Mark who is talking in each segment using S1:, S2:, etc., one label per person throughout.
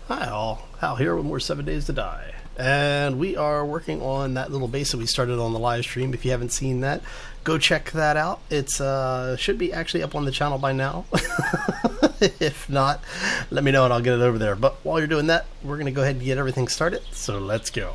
S1: Hi all, Hal here with more 7 Days to Die. And we are working on that little base that we started on the live stream. If you haven't seen that, go check that out. It's should be actually up on the channel by now. If not, let me know and I'll get it over there. But while you're doing that, we're going to go ahead and get everything started. So let's go.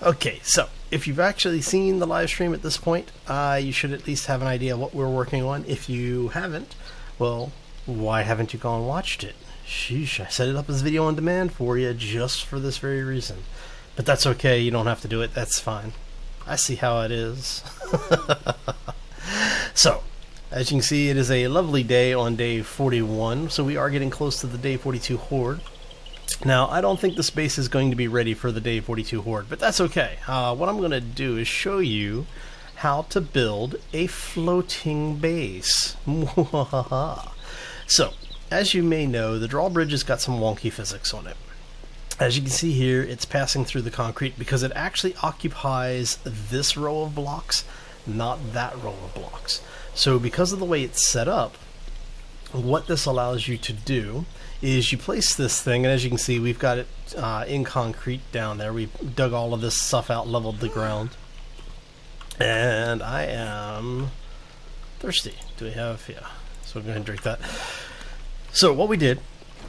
S1: Okay, so if you've actually seen the live stream at this point, you should at least have an idea what we're working on. If you haven't, well, why haven't you gone and watched it? Sheesh, I set it up as video on demand for you just for this very reason. But that's okay, you don't have to do it, that's fine. I see how it is. So, as you can see, it is a lovely day on day 41, so we are getting close to the day 42 horde. Now, I don't think this base is going to be ready for the day 42 horde, but that's okay. What I'm going to do is show you how to build a floating base. So, as you may know, the drawbridge has got some wonky physics on it. As you can see here, it's passing through the concrete because it actually occupies this row of blocks, not that row of blocks. So because of the way it's set up, what this allows you to do is you place this thing, and as you can see, we've got it in concrete down there. We dug all of this stuff out, leveled the ground, and I am thirsty. Do we have, yeah, so I'm going to drink that. So what we did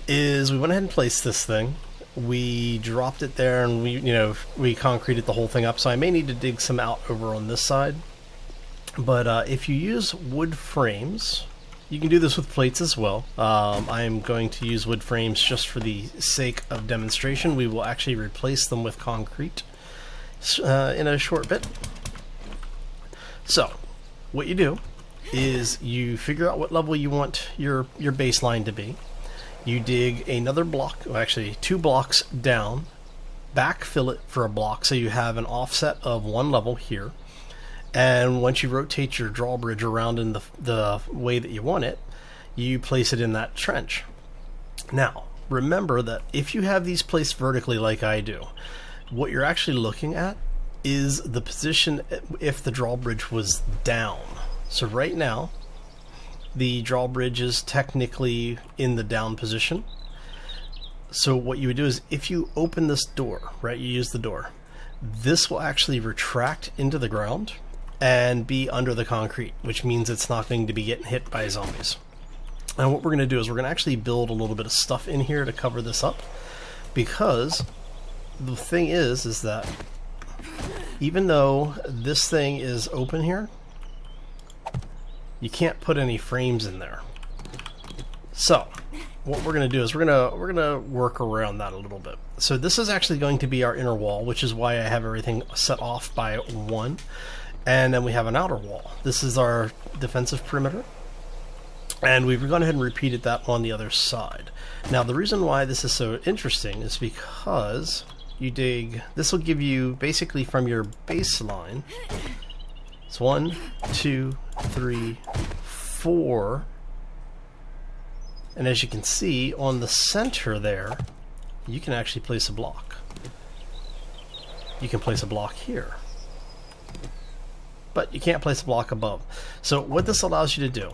S1: is we went ahead and placed this thing. We dropped it there, and we concreted the whole thing up. So I may need to dig some out over on this side, but if you use wood frames, you can do this with plates as well. I am going to use wood frames just for the sake of demonstration. We will actually replace them with concrete in a short bit. So, what you do is you figure out what level you want your baseline to be. You dig another block, well, actually 2 blocks down, backfill it for a block so you have an offset of 1 level here. And once you rotate your drawbridge around in the way that you want it, you place it in that trench. Now, remember that if you have these placed vertically like I do, what you're actually looking at is the position if the drawbridge was down. So right now, the drawbridge is technically in the down position. So what you would do is if you open this door, right, you use the door, this will actually retract into the ground and be under the concrete, which means it's not going to be getting hit by zombies. And what we're going to do is we're going to actually build a little bit of stuff in here to cover this up, because the thing is that even though this thing is open here, you can't put any frames in there. So what we're going to do is we're going to work around that a little bit. So this is actually going to be our inner wall, which is why I have everything set off by 1. And then we have an outer wall. This is our defensive perimeter. And we've gone ahead and repeated that on the other side. Now, the reason why this is so interesting is because you dig, this will give you basically from your baseline, it's 1, 2, 3, 4. And as you can see, on the center there, you can actually place a block. You can place a block here, but you can't place a block above. So what this allows you to do,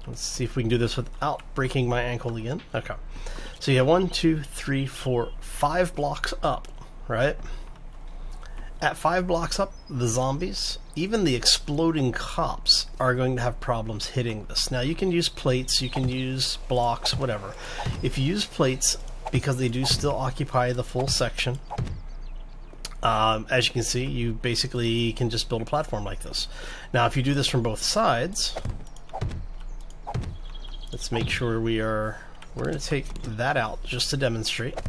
S1: let's see if we can do this without breaking my ankle again. Okay, so you have 1, 2, 3, 4, 5 blocks up, right? At 5 blocks up, the zombies, even the exploding cops, are going to have problems hitting this. Now you can use plates, you can use blocks, whatever. If you use plates, because they do still occupy the full section, as you can see, you basically can just build a platform like this. Now if you do this from both sides, let's make sure we're going to take that out just to demonstrate.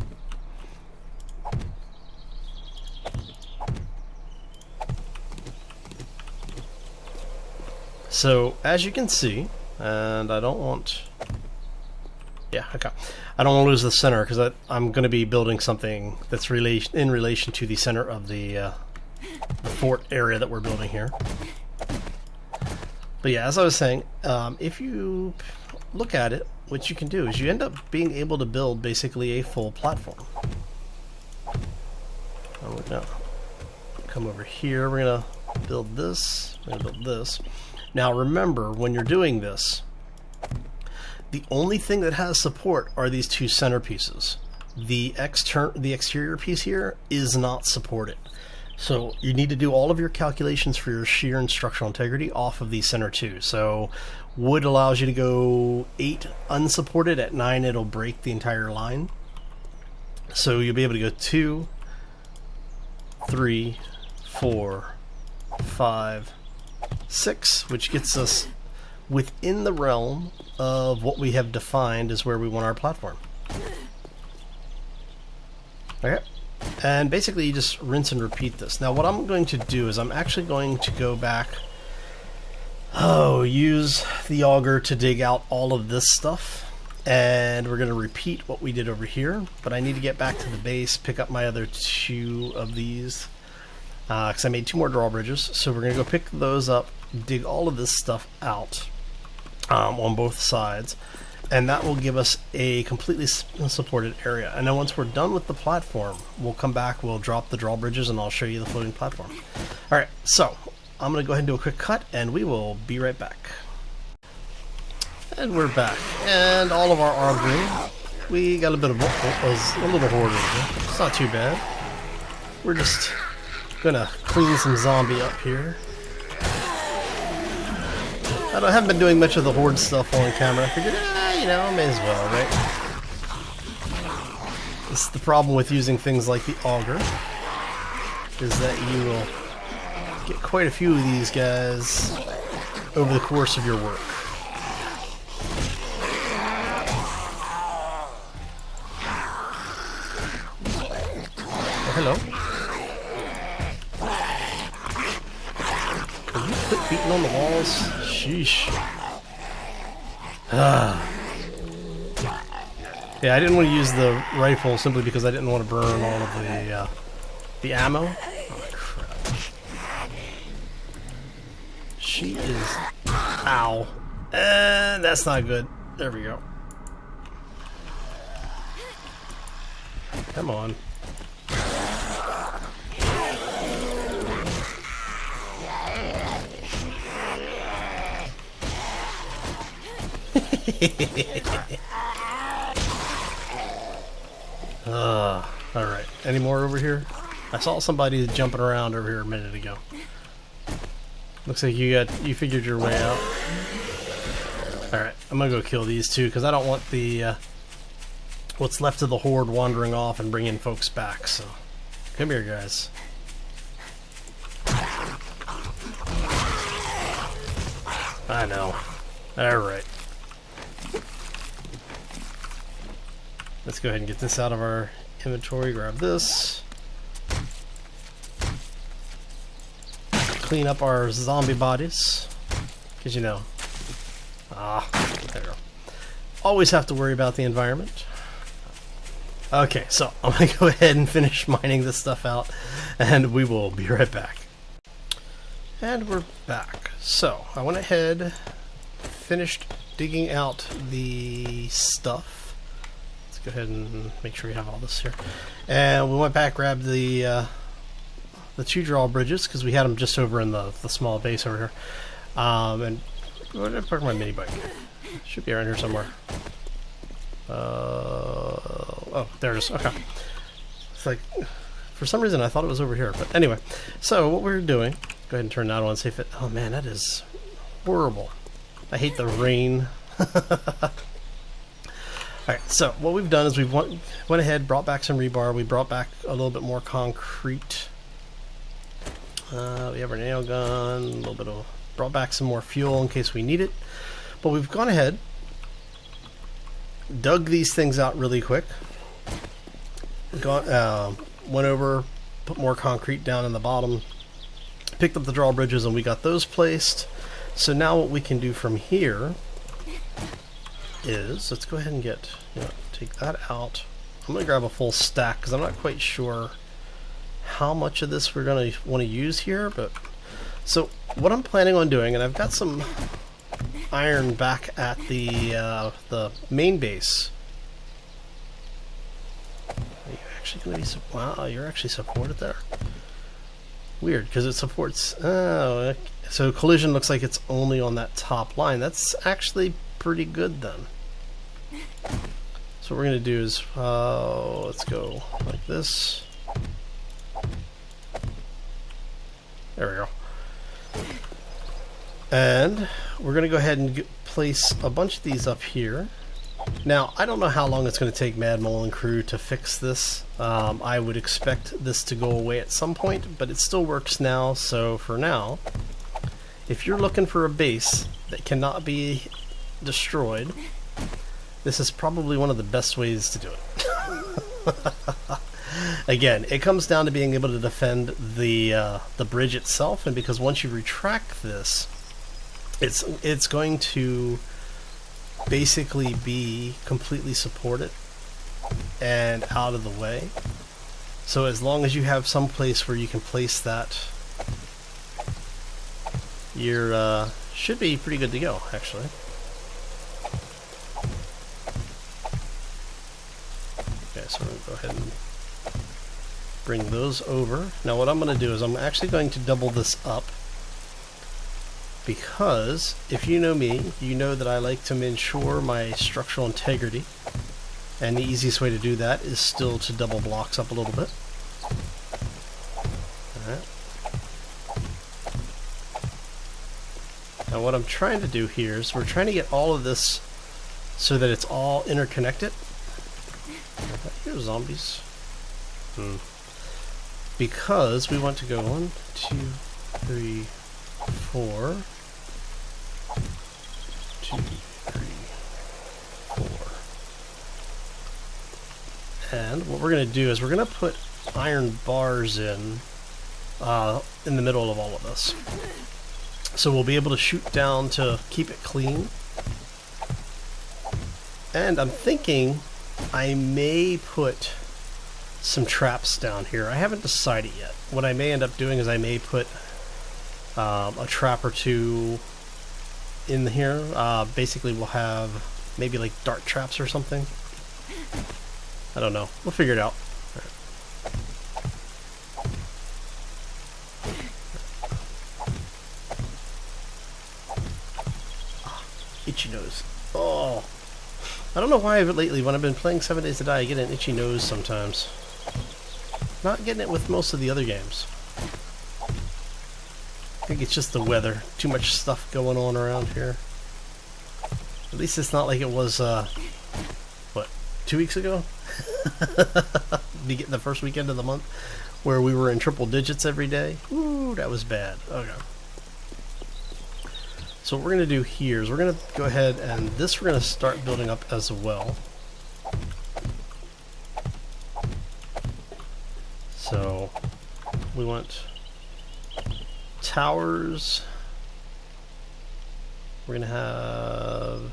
S1: So as you can see, and I don't want Yeah, okay. I don't want to lose the center because I'm going to be building something that's in relation to the center of the fort area that we're building here. But yeah, as I was saying, if you look at it, what you can do is you end up being able to build basically a full platform. We're going to come over here. We're going to build this. We're going to build this. Now remember, when you're doing this, the only thing that has support are these two centerpieces. The exterior piece here is not supported. So you need to do all of your calculations for your shear and structural integrity off of these center two. So wood allows you to go 8 unsupported. At 9 it'll break the entire line. So you'll be able to go 2, 3, 4, 5, 6, which gets us within the realm of what we have defined as where we want our platform. Okay. And basically you just rinse and repeat this. Now what I'm going to do is I'm actually going to go back, use the auger to dig out all of this stuff, and we're going to repeat what we did over here, but I need to get back to the base, pick up my other 2 of these, because I made 2 more drawbridges, so we're going to go pick those up, dig all of this stuff out on both sides, and that will give us a completely supported area. And then once we're done with the platform, we'll come back, we'll drop the drawbridges, and I'll show you the floating platform. Alright, so I'm going to go ahead and do a quick cut, and we will be right back. And we're back. And all of our armory, we got a bit of a little hoard over here. It's not too bad. We're just going to clean some zombie up here. I haven't been doing much of the horde stuff on camera. I figured, you know, may as well, right? This is the problem with using things like the auger, is that you will get quite a few of these guys over the course of your work. Oh, hello. Can you quit beating on the walls? Sheesh. Yeah, I didn't want to use the rifle simply because I didn't want to burn all of the ammo. Oh, crap. She is... Ow. And that's not good. There we go. Come on. Alright. Any more over here? I saw somebody jumping around over here a minute ago. Looks like you figured your way out. Alright, I'm gonna go kill these two because I don't want the what's left of the horde wandering off and bringing folks back, so come here, guys. I know. Alright. Let's go ahead and get this out of our inventory. Grab this. Clean up our zombie bodies. Because, you know. There we go. Always have to worry about the environment. Okay, so I'm going to go ahead and finish mining this stuff out. And we will be right back. And we're back. So, I went ahead, finished digging out the stuff. Go ahead and make sure we have all this here. And we went back, grabbed the 2 drawbridges because we had them just over in the small base over here. And where did I park my mini bike? Should be around here somewhere. Oh, there it is. Okay. It's like, for some reason I thought it was over here. But anyway, so what we're doing, go ahead and turn that on, see if it, oh man, that is horrible. I hate the rain. Alright, so what we've done is we've went ahead, brought back some rebar, we brought back a little bit more concrete. We have our nail gun, a little bit of, brought back some more fuel in case we need it. But we've gone ahead, dug these things out really quick, went over, put more concrete down in the bottom, picked up the drawbridges, and we got those placed. So now what we can do from here is, let's go ahead and get, take that out. I'm going to grab a full stack because I'm not quite sure how much of this we're going to want to use here. But so what I'm planning on doing, and I've got some iron back at the main base. Are you actually going to be? Wow, you're actually supported there. Weird, because it supports. Oh, so collision looks like it's only on that top line. That's actually pretty good then. So what we're going to do is, let's go like this. There we go. And we're going to go ahead and place a bunch of these up here. Now, I don't know how long it's going to take Mad Mole and crew to fix this. I would expect this to go away at some point, but it still works now. So for now, if you're looking for a base that cannot be destroyed, this is probably one of the best ways to do it. Again, it comes down to being able to defend the bridge itself, and because once you retract this, it's going to basically be completely supported and out of the way. So as long as you have some place where you can place that, you're should be pretty good to go, actually. Okay, so we're going to go ahead and bring those over. Now what I'm going to do is I'm actually going to double this up, because if you know me, you know that I like to ensure my structural integrity, and the easiest way to do that is still to double blocks up a little bit. Alright. Now what I'm trying to do here is we're trying to get all of this so that it's all interconnected. Here's zombies. Because we want to go 1, 2, 3, 4. 2, 3, 4. And what we're going to do is we're going to put iron bars in the middle of all of this. So we'll be able to shoot down to keep it clean. And I'm thinking I may put some traps down here. I haven't decided yet. What I may end up doing is I may put a trap or two in here. Basically we'll have maybe like dart traps or something. I don't know. We'll figure it out. Itchy nose. Oh, I don't know why lately when I've been playing 7 Days to Die I get an itchy nose sometimes. Not getting it with most of the other games. I think it's just the weather. Too much stuff going on around here. At least it's not like it was, what, 2 weeks ago? The first weekend of the month, where we were in triple digits every day. Ooh, that was bad. Okay. So what we're going to do here is we're going to go ahead and this we're going to start building up as well. So we want towers. We're going to have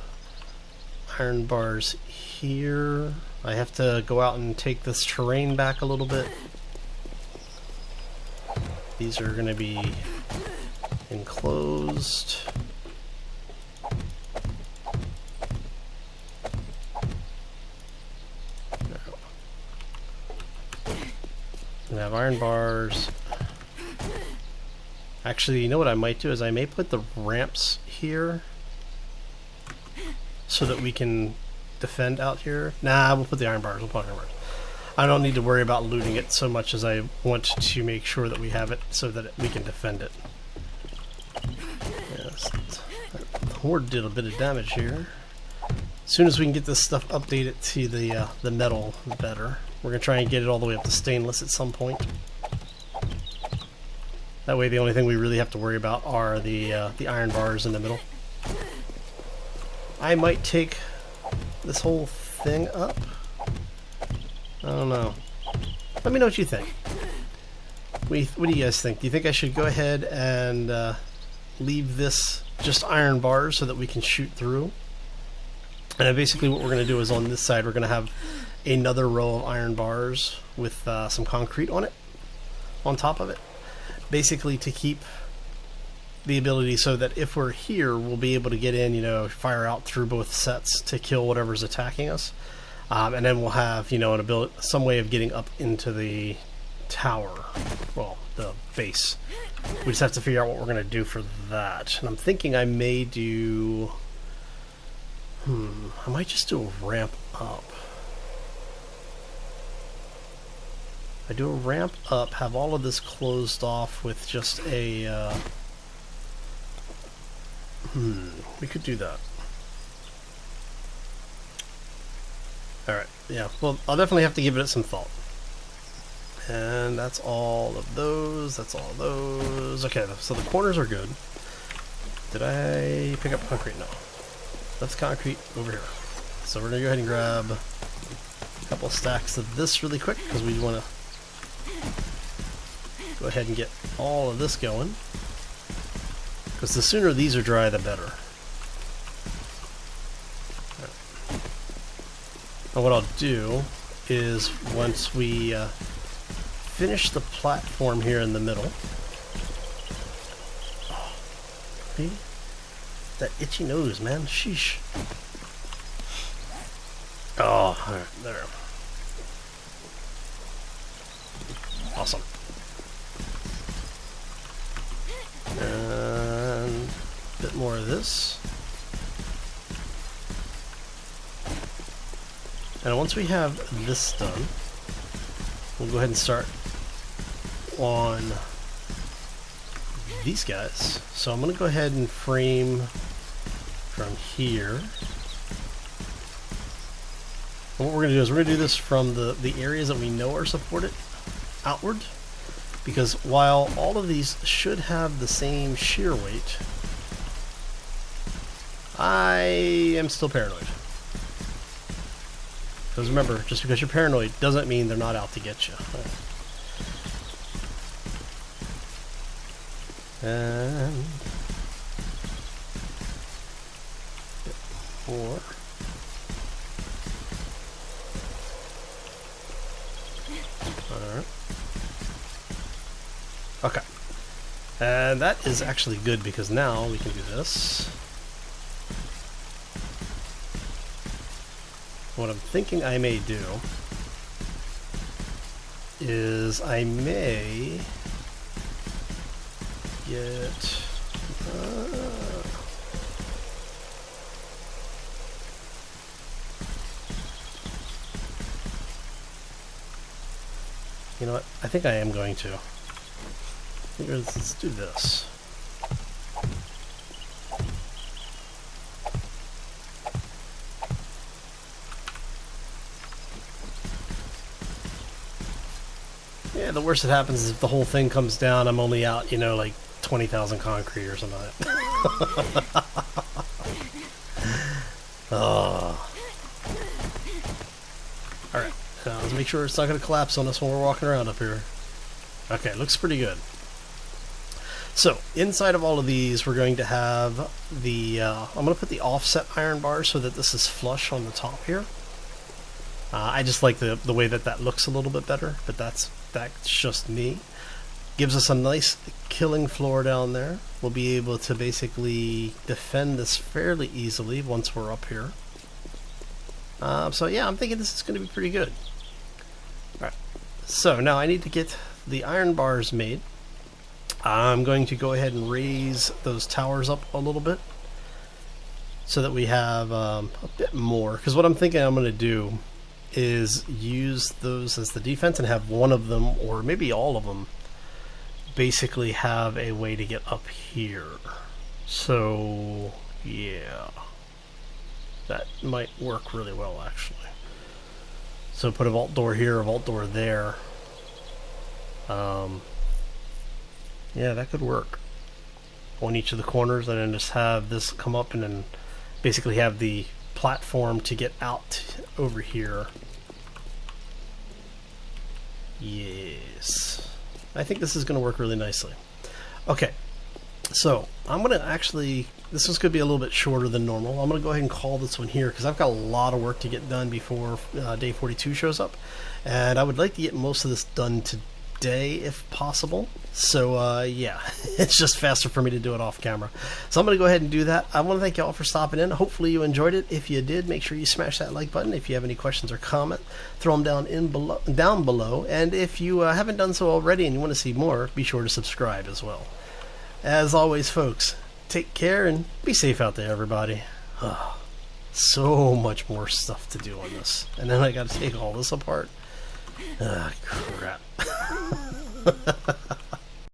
S1: iron bars here. I have to go out and take this terrain back a little bit. These are going to be enclosed. We have iron bars. Actually, you know what I might do is I may put the ramps here so that we can defend out here. Nah, we'll put the iron bars. We'll put iron bars. I don't need to worry about looting it so much as I want to make sure that we have it so that we can defend it. Yes, the horde did a bit of damage here. As soon as we can get this stuff updated to the metal, the better. We're going to try and get it all the way up to stainless at some point. That way the only thing we really have to worry about are the iron bars in the middle. I might take this whole thing up. I don't know. Let me know what you think. What do you guys think? Do you think I should go ahead and leave this just iron bars so that we can shoot through? And then basically what we're going to do is on this side we're going to have another row of iron bars with some concrete on it, on top of it, basically to keep the ability so that if we're here we'll be able to get in, you know, fire out through both sets to kill whatever's attacking us, and then we'll have, you know, an ability, some way of getting up into the tower, well, the base. We just have to figure out what we're going to do for that. And I'm thinking I may do, I might just do a ramp up. I do a ramp up, have all of this closed off with just a, we could do that. Alright, yeah, well, I'll definitely have to give it some thought. And that's all of those, that's all of those. Okay, so the corners are good. Did I pick up concrete? No. That's concrete over here. So we're going to go ahead and grab a couple stacks of this really quick because we want to go ahead and get all of this going. Because the sooner these are dry, the better. And what I'll do is once we finish the platform here in the middle. Oh, see? That itchy nose, man. Sheesh. Oh, alright, there. Awesome. And a bit more of this. And once we have this done, we'll go ahead and start on these guys. So I'm going to go ahead and frame from here. And what we're going to do is we're going to do this from the areas that we know are supported outward, because while all of these should have the same shear weight, I am still paranoid. Because remember, just because you're paranoid doesn't mean they're not out to get you. And a bit more. Alright. Okay. And that is actually good because now we can do this. What I'm thinking I may do is I may get you know what? I think I am going to. Let's do this. Yeah, the worst that happens is if the whole thing comes down, I'm only out, you know, like 20,000 concrete or something like that. Oh. Alright, now let's make sure it's not going to collapse on us when we're walking around up here. Okay, looks pretty good. So, inside of all of these, we're going to have the, I'm going to put the offset iron bar so that this is flush on the top here. I just like the way that looks a little bit better, but that's just me. Gives us a nice killing floor down there. We'll be able to basically defend this fairly easily once we're up here. So yeah, I'm thinking this is going to be pretty good. Alright, so now I need to get the iron bars made. I'm going to go ahead and raise those towers up a little bit so that we have a bit more, because what I'm thinking I'm going to do is use those as the defense and have one of them, or maybe all of them, basically have a way to get up here. So yeah, that might work really well actually. So put a vault door here, a vault door there. Yeah, that could work on each of the corners, and then just have this come up and then basically have the platform to get out over here. Yes, I think this is going to work really nicely. Okay, So I'm going to actually, this one's going to be a little bit shorter than normal. I'm going to go ahead and call this one here because I've got a lot of work to get done before day 42 shows up. And I would like to get most of this done today if possible. So yeah, it's just faster for me to do it off camera. So I'm going to go ahead and do that. I want to thank you all for stopping in. Hopefully you enjoyed it. If you did, make sure you smash that like button. If you have any questions or comment, throw them down below. And if you haven't done so already and you want to see more, be sure to subscribe as well. As always, folks, take care and be safe out there, everybody. So much more stuff to do on this. And then I got to take all this apart. Ah, crap.